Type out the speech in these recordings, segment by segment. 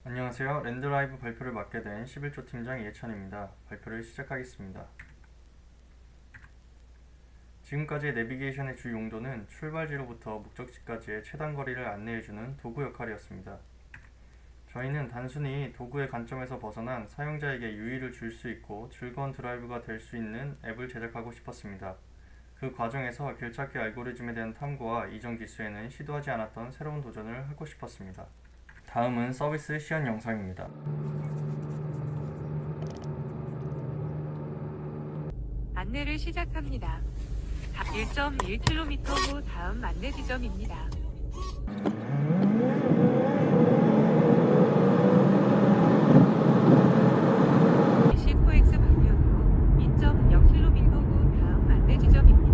안녕하세요. 랜드라이브 발표를 맡게 된 11조 팀장 이해찬입니다. 발표를 시작하겠습니다. 지금까지의 내비게이션의 주 용도는 출발지로부터 목적지까지의 최단 거리를 안내해주는 도구 역할이었습니다. 저희는 단순히 도구의 관점에서 벗어난 사용자에게 유의를 줄 수 있고 즐거운 드라이브가 될 수 있는 앱을 제작하고 싶었습니다. 그 과정에서 길찾기 알고리즘에 대한 탐구와 이전 기수에는 시도하지 않았던 새로운 도전을 하고 싶었습니다. 다음은 서비스 시연 영상입니다. 안내를 시작합니다. 1.1km 후 다음 안내 지점입니다. C4X 방면으로 2.0km 후 다음 안내 지점입니다.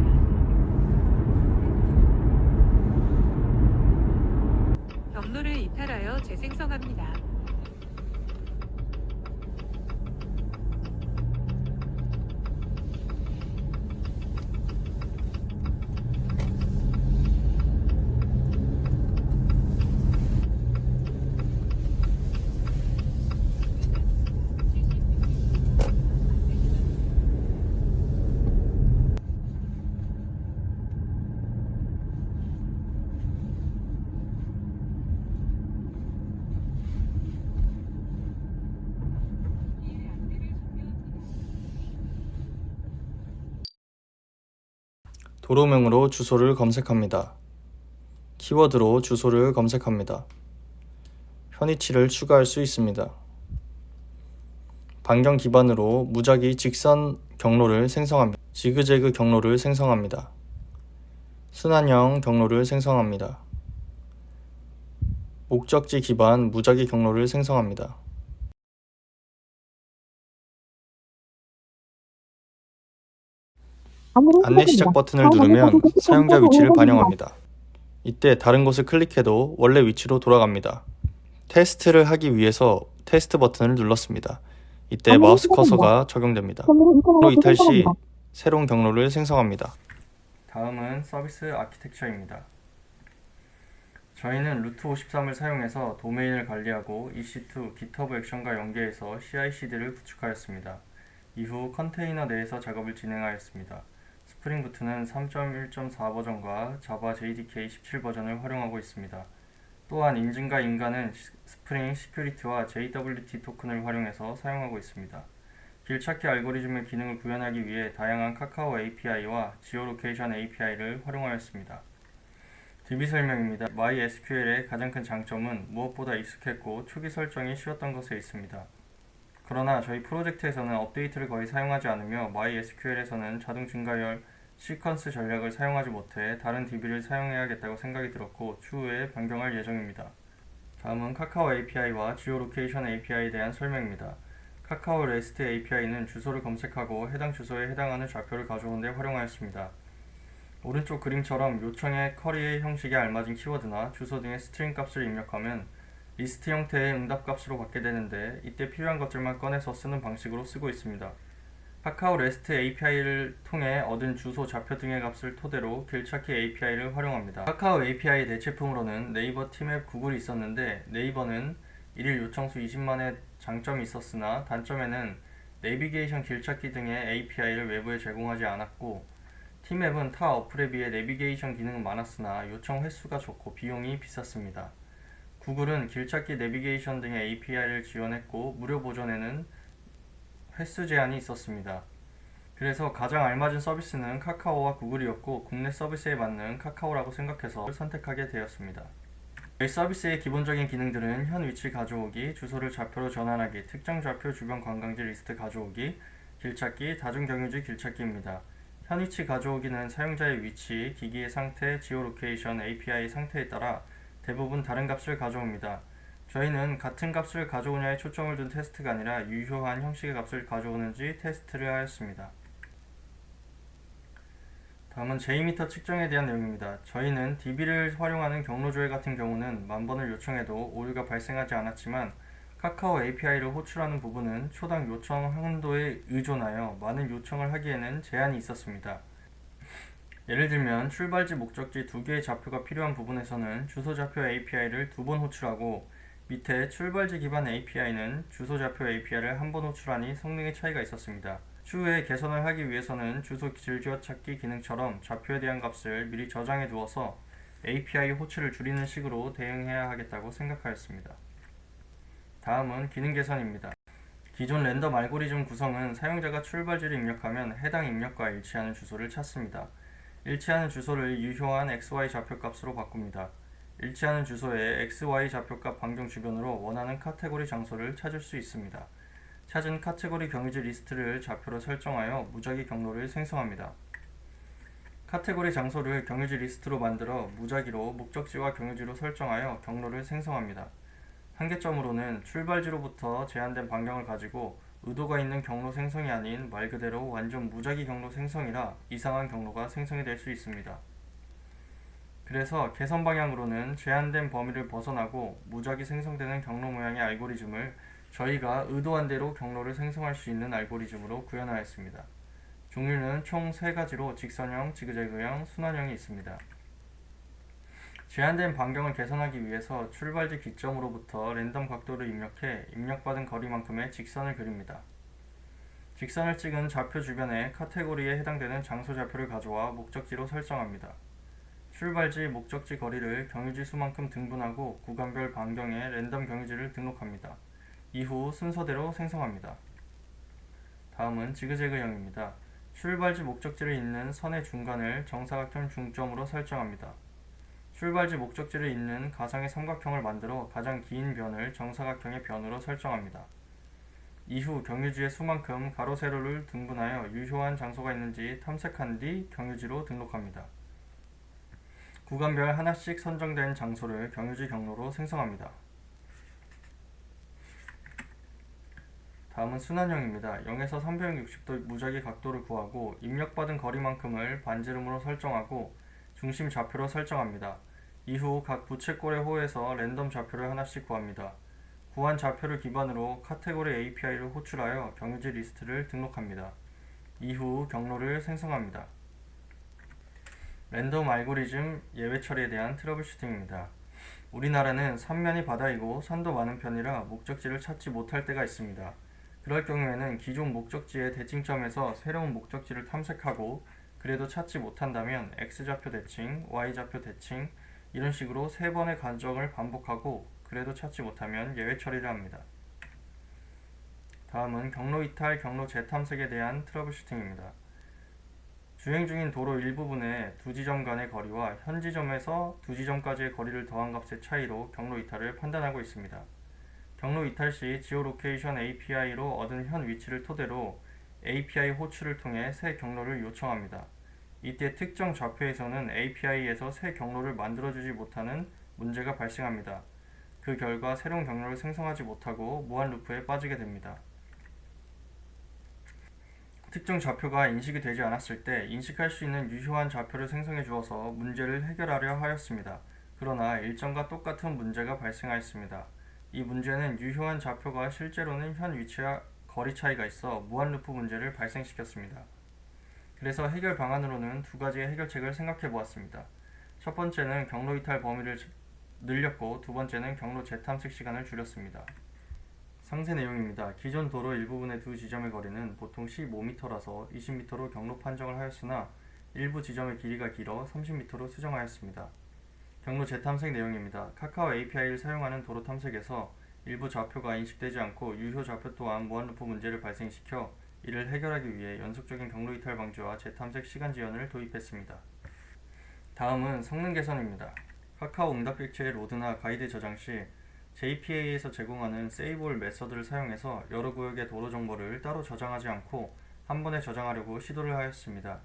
경로를 이탈하여 재생성합니다. 도로명으로 주소를 검색합니다. 키워드로 주소를 검색합니다. 현위치를 추가할 수 있습니다. 반경 기반으로 무작위 직선 경로를 생성합니다. 지그재그 경로를 생성합니다. 순환형 경로를 생성합니다. 목적지 기반 무작위 경로를 생성합니다. 안내 시작 버튼을 누르면 사용자 위치를 반영합니다. 이때 다른 곳을 클릭해도 원래 위치로 돌아갑니다. 테스트를 하기 위해서 테스트 버튼을 눌렀습니다. 이때 마우스 커서가 적용됩니다. 경로 이탈 시 새로운 경로를 생성합니다. 다음은 서비스 아키텍처입니다. 저희는 루트 53을 사용해서 도메인을 관리하고 EC2 GitHub 액션과 연계해서 CI/CD를 구축하였습니다. 이후 컨테이너 내에서 작업을 진행하였습니다. 스프링 부트는 3.1.4 버전과 자바 JDK 17 버전을 활용하고 있습니다. 또한 인증과 인가는 스프링 시큐리티와 JWT 토큰을 활용해서 사용하고 있습니다. 길찾기 알고리즘의 기능을 구현하기 위해 다양한 카카오 API와 지오로케이션 API를 활용하였습니다. DB 설명입니다. MySQL의 가장 큰 장점은 무엇보다 익숙했고 초기 설정이 쉬웠던 것에 있습니다. 그러나 저희 프로젝트에서는 업데이트를 거의 사용하지 않으며 MySQL에서는 자동 증가열 시퀀스 전략을 사용하지 못해 다른 DB를 사용해야겠다고 생각이 들었고 추후에 변경할 예정입니다. 다음은 카카오 API와 지오로케이션 API에 대한 설명입니다. 카카오 REST API는 주소를 검색하고 해당 주소에 해당하는 좌표를 가져오는 데 활용하였습니다. 오른쪽 그림처럼 요청의 쿼리의 형식에 알맞은 키워드나 주소 등의 스트링 값을 입력하면 리스트 형태의 응답 값으로 받게 되는데 이때 필요한 것들만 꺼내서 쓰는 방식으로 쓰고 있습니다. 카카오 REST API를 통해 얻은 주소, 좌표 등의 값을 토대로 길찾기 API를 활용합니다. 카카오 API의 대체품으로는 네이버 팀앱 구글이 있었는데 네이버는 일일 요청수 20만의 장점이 있었으나 단점에는 내비게이션 길찾기 등의 API를 외부에 제공하지 않았고 팀앱은 타 어플에 비해 내비게이션 기능은 많았으나 요청 횟수가 적고 비용이 비쌌습니다. 구글은 길찾기 내비게이션 등의 API를 지원했고 무료 버전에는 횟수 제한이 있었습니다. 그래서 가장 알맞은 서비스는 카카오와 구글이었고 국내 서비스에 맞는 카카오라고 생각해서 선택하게 되었습니다. 이 서비스의 기본적인 기능들은 현 위치 가져오기, 주소를 좌표로 전환하기, 특정 좌표 주변 관광지 리스트 가져오기, 길찾기, 다중경유지 길찾기입니다. 현 위치 가져오기는 사용자의 위치, 기기의 상태, 지오로케이션 API 상태에 따라 대부분 다른 값을 가져옵니다. 저희는 같은 값을 가져오냐에 초점을 둔 테스트가 아니라 유효한 형식의 값을 가져오는지 테스트를 하였습니다. 다음은 J미터 측정에 대한 내용입니다. 저희는 DB를 활용하는 경로조회 같은 경우는 만번을 요청해도 오류가 발생하지 않았지만 카카오 API를 호출하는 부분은 초당 요청 한도에 의존하여 많은 요청을 하기에는 제한이 있었습니다. 예를 들면 출발지 목적지 두 개의 좌표가 필요한 부분에서는 주소 좌표 API를 2번 호출하고 밑에 출발지 기반 API는 주소 좌표 API를 한 번 호출하니 성능의 차이가 있었습니다. 추후에 개선을 하기 위해서는 주소 즐겨찾기 기능처럼 좌표에 대한 값을 미리 저장해 두어서 API 호출을 줄이는 식으로 대응해야 하겠다고 생각하였습니다. 다음은 기능 개선입니다. 기존 랜덤 알고리즘 구성은 사용자가 출발지를 입력하면 해당 입력과 일치하는 주소를 찾습니다. 일치하는 주소를 유효한 XY 좌표값으로 바꿉니다. 일치하는 주소의 XY 좌표값 반경 주변으로 원하는 카테고리 장소를 찾을 수 있습니다. 찾은 카테고리 경유지 리스트를 좌표로 설정하여 무작위 경로를 생성합니다. 카테고리 장소를 경유지 리스트로 만들어 무작위로 목적지와 경유지로 설정하여 경로를 생성합니다. 한계점으로는 출발지로부터 제한된 반경을 가지고 의도가 있는 경로 생성이 아닌 말 그대로 완전 무작위 경로 생성이라 이상한 경로가 생성이 될 수 있습니다. 그래서 개선 방향으로는 제한된 범위를 벗어나고 무작위 생성되는 경로 모양의 알고리즘을 저희가 의도한 대로 경로를 생성할 수 있는 알고리즘으로 구현하였습니다. 종류는 총 3가지로 직선형, 지그재그형, 순환형이 있습니다. 제한된 반경을 개선하기 위해서 출발지 기점으로부터 랜덤 각도를 입력해 입력받은 거리만큼의 직선을 그립니다. 직선을 찍은 좌표 주변에 카테고리에 해당되는 장소 좌표를 가져와 목적지로 설정합니다. 출발지, 목적지 거리를 경유지 수만큼 등분하고 구간별 반경에 랜덤 경유지를 등록합니다. 이후 순서대로 생성합니다. 다음은 지그재그형입니다. 출발지 목적지를 잇는 선의 중간을 정사각형 중점으로 설정합니다. 출발지 목적지를 잇는 가상의 삼각형을 만들어 가장 긴 변을 정사각형의 변으로 설정합니다. 이후 경유지의 수만큼 가로 세로를 등분하여 유효한 장소가 있는지 탐색한 뒤 경유지로 등록합니다. 구간별 하나씩 선정된 장소를 경유지 경로로 생성합니다. 다음은 순환형입니다. 0에서 360도 무작위 각도를 구하고 입력받은 거리만큼을 반지름으로 설정하고 중심 좌표로 설정합니다. 이후 각 부채꼴의 호에서 랜덤 좌표를 하나씩 구합니다. 구한 좌표를 기반으로 카테고리 API를 호출하여 경유지 리스트를 등록합니다. 이후 경로를 생성합니다. 랜덤 알고리즘 예외 처리에 대한 트러블 슈팅입니다. 우리나라는 산면이 바다이고 산도 많은 편이라 목적지를 찾지 못할 때가 있습니다. 그럴 경우에는 기존 목적지의 대칭점에서 새로운 목적지를 탐색하고 그래도 찾지 못한다면 X좌표 대칭, Y좌표 대칭 이런 식으로 3번의 간정을 반복하고 그래도 찾지 못하면 예외 처리를 합니다. 다음은 경로 이탈, 경로 재탐색에 대한 트러블 슈팅입니다. 주행 중인 도로 일부분의 두 지점 간의 거리와 현 지점에서 두 지점까지의 거리를 더한 값의 차이로 경로 이탈을 판단하고 있습니다. 경로 이탈 시 지오로케이션 API로 얻은 현 위치를 토대로 API 호출을 통해 새 경로를 요청합니다. 이때 특정 좌표에서는 API에서 새 경로를 만들어주지 못하는 문제가 발생합니다. 그 결과 새로운 경로를 생성하지 못하고 무한 루프에 빠지게 됩니다. 특정 좌표가 인식이 되지 않았을 때 인식할 수 있는 유효한 좌표를 생성해 주어서 문제를 해결하려 하였습니다. 그러나 일정과 똑같은 문제가 발생하였습니다. 이 문제는 유효한 좌표가 실제로는 현 위치와 거리 차이가 있어 무한 루프 문제를 발생시켰습니다. 그래서 해결 방안으로는 2가지의 해결책을 생각해 보았습니다. 첫 번째는 경로 이탈 범위를 늘렸고 두 번째는 경로 재탐색 시간을 줄였습니다. 상세 내용입니다. 기존 도로 일부분의 두 지점의 거리는 보통 15m라서 20m로 경로 판정을 하였으나 일부 지점의 길이가 길어 30m로 수정하였습니다. 경로 재탐색 내용입니다. 카카오 API를 사용하는 도로 탐색에서 일부 좌표가 인식되지 않고 유효 좌표 또한 무한루프 문제를 발생시켜 이를 해결하기 위해 연속적인 경로 이탈 방지와 재탐색 시간 지연을 도입했습니다. 다음은 성능 개선입니다. 카카오 응답 객체의 로드나 가이드 저장 시 JPA에서 제공하는 세이브올 메서드를 사용해서 여러 구역의 도로 정보를 따로 저장하지 않고 한 번에 저장하려고 시도를 하였습니다.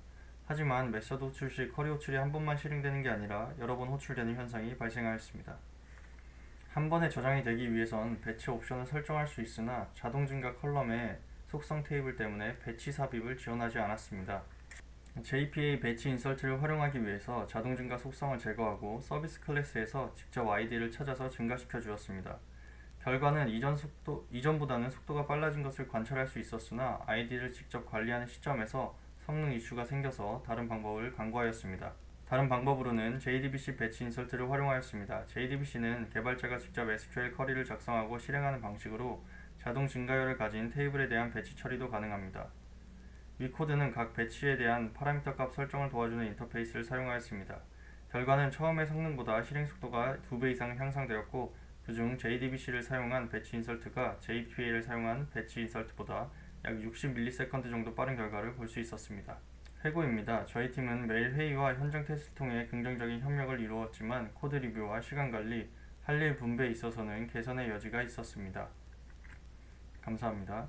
하지만 메서드 호출 시 커리 호출이 한 번만 실행되는 게 아니라 여러 번 호출되는 현상이 발생하였습니다. 한 번에 저장이 되기 위해선 배치 옵션을 설정할 수 있으나 자동 증가 컬럼의 속성 테이블 때문에 배치 삽입을 지원하지 않았습니다. JPA 배치 인설트를 활용하기 위해서 자동 증가 속성을 제거하고 서비스 클래스에서 직접 아이디를 찾아서 증가시켜 주었습니다. 결과는 이전보다는 속도가 빨라진 것을 관찰할 수 있었으나 아이디를 직접 관리하는 시점에서 성능 이슈가 생겨서 다른 방법을 강구하였습니다. 다른 방법으로는 JDBC 배치 인설트를 활용하였습니다. JDBC는 개발자가 직접 SQL 쿼리를 작성하고 실행하는 방식으로 자동 증가열을 가진 테이블에 대한 배치 처리도 가능합니다. 위 코드는 각 배치에 대한 파라미터 값 설정을 도와주는 인터페이스를 사용하였습니다. 결과는 처음의 성능보다 실행 속도가 2배 이상 향상되었고, 그중 JDBC를 사용한 배치 인설트가 JPA를 사용한 배치 인설트보다 약 60ms 정도 빠른 결과를 볼 수 있었습니다. 해고입니다. 저희 팀은 매일 회의와 현장 테스트를 통해 긍정적인 협력을 이루었지만 코드 리뷰와 시간 관리, 할 일 분배에 있어서는 개선의 여지가 있었습니다. 감사합니다.